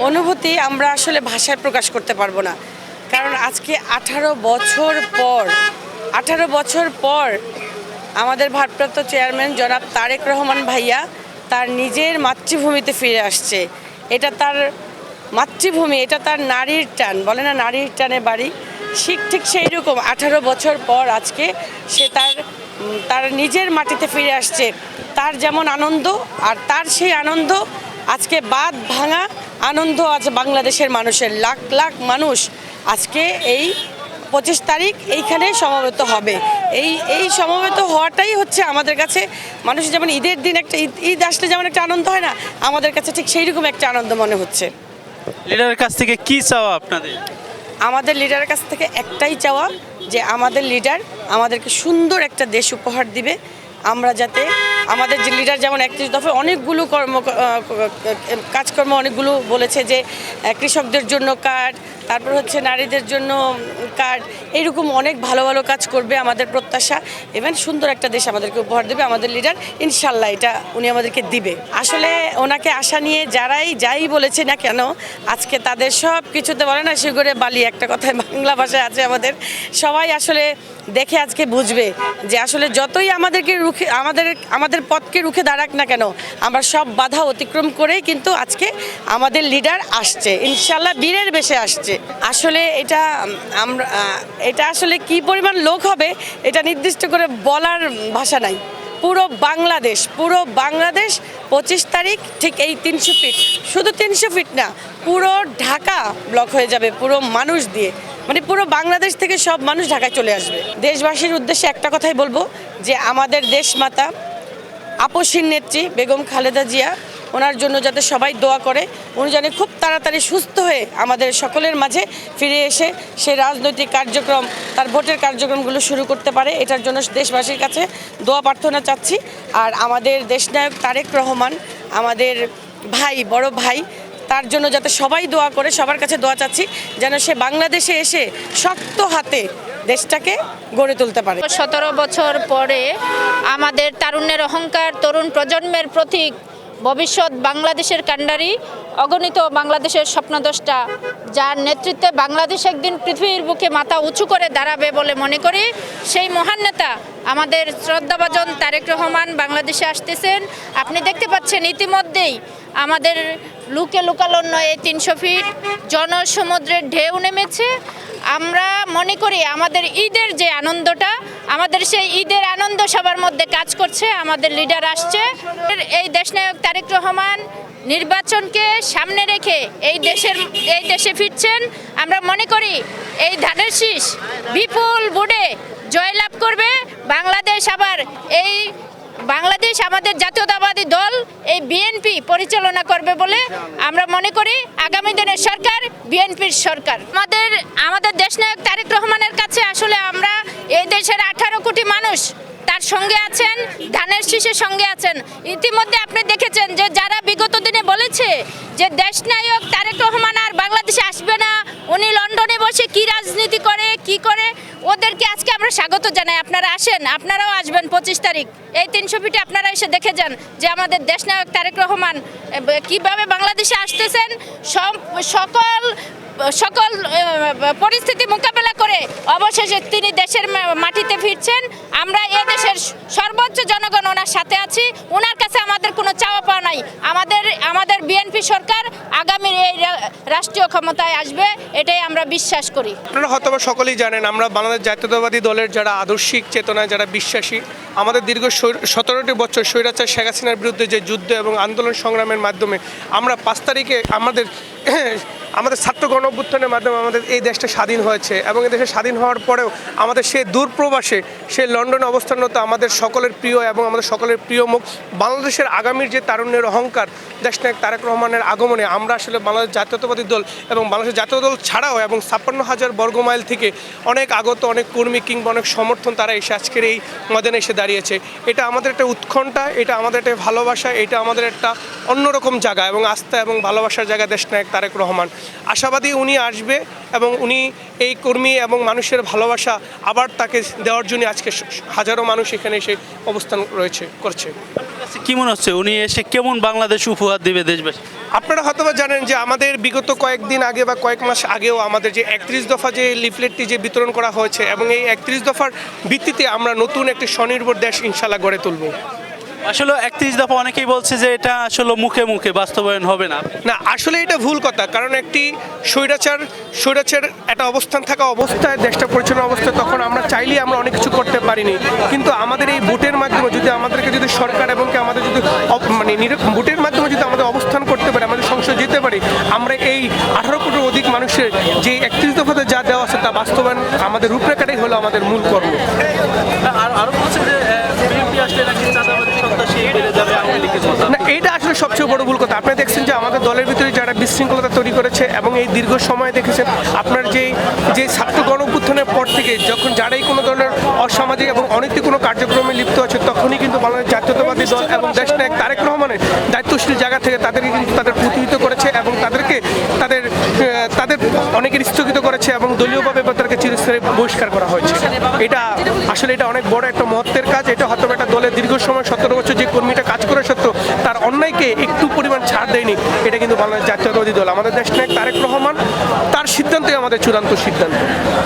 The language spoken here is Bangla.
অনুভূতি আমরা আসলে ভাষায় প্রকাশ করতে পারবো না, কারণ আজকে 18 বছর পর আমাদের ভারপ্রাপ্ত চেয়ারম্যান জনাব তারেক রহমান ভাইয়া তার নিজের মাতৃভূমিতে ফিরে আসছে। এটা তার মাতৃভূমি, এটা তার নারীর টান, বলে না নারীর টানে বাড়ি, ঠিক সেই রকম 18 বছর পর আজকে সে তার নিজের মাটিতে ফিরে আসছে। তার যেমন আনন্দ, আর তার সেই আনন্দ আজকে বাঁধ ভাঙা আনন্দ আজ বাংলাদেশের মানুষের, লাখ লাখ মানুষ আজকে এই 25 তারিখ এইখানে সমবেত হবে। এই সমবেত হওয়াটাই হচ্ছে আমাদের কাছে, মানুষের যেমন ঈদের দিন একটা ঈদ আসলে যেমন একটা আনন্দ হয় না, আমাদের কাছে ঠিক সেই রকম একটা আনন্দ মনে হচ্ছে। লিডারের কাছ থেকে কি চাওয়া আপনাদের? আমাদের লিডারের কাছ থেকে একটাই চাওয়া, যে আমাদের লিডার আমাদেরকে সুন্দর একটা দেশ উপহার দিবে। আমরা যাতে আমাদের যে লিডার যেমন 31 দফায় অনেকগুলো কাজকর্ম অনেকগুলো বলেছে, যে কৃষকদের জন্য কার্ড, তারপর হচ্ছে নারীদের জন্য কার্ড, এইরকম অনেক ভালো ভালো কাজ করবে আমাদের প্রত্যাশা। ইভেন সুন্দর একটা দেশ আমাদেরকে উপহার দেবে আমাদের লিডার, ইনশাল্লাহ এটা উনি আমাদেরকে দিবে। আসলে ওনাকে আশা নিয়ে যাই বলেছে না কেন, আজকে তাদের সব কিছুতে বলে না শিগরে বালি, একটা কথায় বাংলা ভাষায় আছে আমাদের, সবাই আসলে দেখে আজকে বুঝবে যে আসলে যতই আমাদেরকে আমাদের পথকে রুখে দাঁড়াক না কেন, আমরা সব বাধা অতিক্রম করেই কিন্তু আজকে আমাদের লিডার আসছে, ইনশাল্লাহ বীরের বেশে আসছে। আসলে এটা আসলে কি পরিমাণ লোক হবে এটা নির্দিষ্ট করে বলার ভাষা নাই। পুরো বাংলাদেশ 25 তারিখ ঠিক এই 300 ফিট, শুধু 300 ফিট না, পুরো ঢাকা ব্লক হয়ে যাবে পুরো মানুষ দিয়ে, মানে পুরো বাংলাদেশ থেকে সব মানুষ ঢাকায় চলে আসবে। দেশবাসীর উদ্দেশ্যে একটা কথাই বলবো, যে আমাদের দেশমাতা আপসীর নেত্রী বেগম খালেদা জিয়া, ওনার জন্য যাতে সবাই দোয়া করে, উনি যেন খুব তাড়াতাড়ি সুস্থ হয়ে আমাদের সকলের মাঝে ফিরে এসে সে রাজনৈতিক কার্যক্রম, তার ভোটের কার্যক্রমগুলো শুরু করতে পারে, এটার জন্য দেশবাসীর কাছে দোয়া প্রার্থনা চাচ্ছি। আর আমাদের দেশনায়ক তারেক রহমান, আমাদের ভাই, বড় ভাই, তার জন্য যাতে সবাই দোয়া করে, সবার কাছে দোয়া চাচ্ছি যেন সে বাংলাদেশে এসে শক্ত হাতে দেশটাকে গড়ে তুলতে পারে। 17 বছর পরে আমাদের তারুণ্যের অহংকার, তরুণ প্রজন্মের প্রতীক, ভবিষ্যৎ বাংলাদেশের কাণ্ডারি, অগণিত বাংলাদেশের স্বপ্নদ্রষ্টা, যার নেতৃত্বে বাংলাদেশ একদিন পৃথিবীর বুকে মাথা উঁচু করে দাঁড়াবে বলে মনে করি, সেই মহান নেতা আমাদের শ্রদ্ধাভাজন তারেক রহমান বাংলাদেশে আসতেছেন। আপনি দেখতে পাচ্ছেন ইতিমধ্যেই আমাদের লুকালো নয়, 300 ফিট জনসমুদ্রের ঢেউ নেমেছে। আমরা মনে করি আমাদের ঈদের যে আনন্দটা, আমাদের সেই ঈদের আনন্দ সবার মধ্যে কাজ করছে। আমাদের লিডার আসছে, এই দেশনায়ক তারেক রহমান নির্বাচনকে সামনে রেখে এই দেশে ফিরছেন। আমরা মনে করি এই ধানের শীষ বিপুল ভোটে জয়লাভ করবে বাংলাদেশ। আবার এই বাংলাদেশ আমাদের জাতীয়তাবাদী দল এই বিএনপি পরিচালনা করবে বলে আমরা মনে করি। আগামী দিনের সরকার বিএনপির সরকার। আমাদের দেশনায়ক তারেক রহমানের কাছে আসলে আমরা এই দেশের 18 কোটি মানুষ তার সঙ্গে আছেন, ধানের শীষের সঙ্গে আছেন। ইতিমধ্যে আপনি দেখেছেন যে যারা বিগত দিনে বলেছে যে দেশনায়ক তারেক রহমান আর বাংলাদেশে আসবে না, উনি লন্ডনে বসে কি রাজনীতি করে কি করে, ওদেরকে আজকে আমরা স্বাগত জানাই। আপনারা আসেন, আপনারাও আসবেন 25 তারিখ এই 300 ফিটে, আপনারা এসে দেখে যান যে আমাদের দেশনায়ক তারেক রহমান কিভাবে বাংলাদেশে আসতেছেন। সকল পরিস্থিতি মোকাবেলা করে অবশেষে তিনি দেশের মাটিতে ফিরছেন। আমরা এ দেশের সর্বোচ্চ জনগণ ওনার সাথে আছি, ওনার কাছে আমাদের কোনো চাওয়া পাওয়া নাই। আমাদের বিএনপি সরকার আগামীর এই রাষ্ট্রীয় ক্ষমতায় আসবে, এটাই আমরা বিশ্বাস করি। আপনারা হয়তো সকলেই জানেন, আমরা বাংলাদেশ জাতীয়তাবাদী দলের যারা আদর্শিক চেতনায় যারা বিশ্বাসী, আমাদের দীর্ঘ 17টি বছর স্বৈরাচার শেখ হাসিনার বিরুদ্ধে যে যুদ্ধ এবং আন্দোলন সংগ্রামের মাধ্যমে আমরা 5 তারিখে আমাদের ছাত্র গণ অভ্যুত্থানের মাধ্যমে আমাদের এই দেশটা স্বাধীন হয়েছে। এবং এই দেশে স্বাধীন হওয়ার পরেও আমাদের সেই দূরপ্রবাসে, সেই লন্ডনে অবস্থানরত আমাদের সকলের প্রিয় এবং আমাদের সকলের প্রিয় মুখ বাংলাদেশের আগামীর যে তারুণ্যের অহংকার দেশনায়ক তারেক রহমানের আগমনে আমরা আসলে বাংলাদেশ জাতীয়তাবাদী দল এবং বাংলাদেশের জাতীয় দল ছাড়াও এবং 56,000 বর্গমাইল থেকে অনেক আগত অনেক কর্মী কিংবা অনেক সমর্থন তারা এসে আজকের এই ময়দানে এসে দাঁড়িয়েছে। এটা আমাদের একটা উৎকণ্ঠা, এটা আমাদের একটা ভালোবাসা, এটা আমাদের একটা অন্যরকম জায়গা এবং আস্থা এবং ভালোবাসার জায়গা দেশনায়ক তারেক রহমান। আশাবাদী উনি আসবে এবং উনি এই কর্মী এবং মানুষের ভালোবাসা আবার তাকে দেওয়ার জন্য আজকে হাজারো মানুষ এখানে এসে অবস্থান করছে। কাছে কি মনে হচ্ছে উনি এসে কেমন বাংলাদেশ উপহার দিবে দেশবাসী? আপনারা হয়তো বা জানেন যে আমাদের বিগত কয়েকদিন আগে বা কয়েক মাস আগেও আমাদের যে 31 দফা যে লিফলেটটি যে বিতরণ করা হয়েছে এবং এই 31 দফার ভিত্তিতে আমরা নতুন একটি স্বনির্ভর দেশ ইনশাল্লাহ গড়ে তুলব। আসলে 31 দফা অনেকেই বলছে যে এটা আসলে মুখে মুখে বাস্তবায়ন হবে না। না, আসলে এটা ভুল কথা, কারণ একটি স্বৈরাচার একটা অবস্থান থাকা অবস্থায় দেশটা পরিচালনা অবস্থায় তখন আমরা চাইলেই আমরা অনেক কিছু করতে পারিনি, কিন্তু আমাদের এই ভোটের মাধ্যমে যদি আমাদেরকে যদি সরকার এবং কি আমাদের যদি ভোটের মাধ্যমে যদি আমাদের অবস্থান করতে পারি, আমাদের সংসদ যেতে পারি, আমরা এই 18 কোটির অধিক মানুষের যে 31 দফাতে যা দেওয়া আছে তা বাস্তবায়ন আমাদের রূপরেখাটাই হলো আমাদের মূল কর্ম। আরো বলছে যে বিএনপি আসলে নাকি চাঁদাবাজি সন্ত্রাসী বেড়ে যাবে আওয়ামী লীগের কথা। না, এইটা আসলে সবচেয়ে বড় ভুল কথা। আপনি দেখছেন যে আমাদের দলের ভিতরে যারা বিশৃঙ্খলতা তৈরি করেছে এবং এই দীর্ঘ সময় দেখেছেন আপনার যে ছাত্র গণঅভ্যুত্থানের পর থেকে যখন যারাই কোনো ধরনের অসামাজিক এবং অনৈতিক কোনো কার্যক্রমে লিপ্ত আছে তখনই কিন্তু বাংলাদেশ জাতীয়তাবাদী দল এবং দেশনায়ক তারেক রহমানের দায়িত্বশীল জায়গা থেকে তাদেরকে কিন্তু তাদের প্রতিহিত করেছে এবং তাদেরকে তাদের অনেকের স্থগিত করেছে এবং দলীয়ভাবে তাদেরকে চিরস্থায়ী বহিষ্কার করা হয়েছে। এটা আসলে এটা অনেক বড় একটা মহত্বের কাজ। এটা হয়তো একটা দলের দীর্ঘ সময় 17 বছর যে কর্মীটা কাজ করে সত্ত্বেও তার অন্যায়কে একটু পরিমাণ ছাড় দেয়নি। এটা কিন্তু বাংলাদেশ জাতীয়তাবাদী দল, আমাদের দেশনায়ক তারেক রহমান, তার সিদ্ধান্তই আমাদের চূড়ান্ত সিদ্ধান্ত।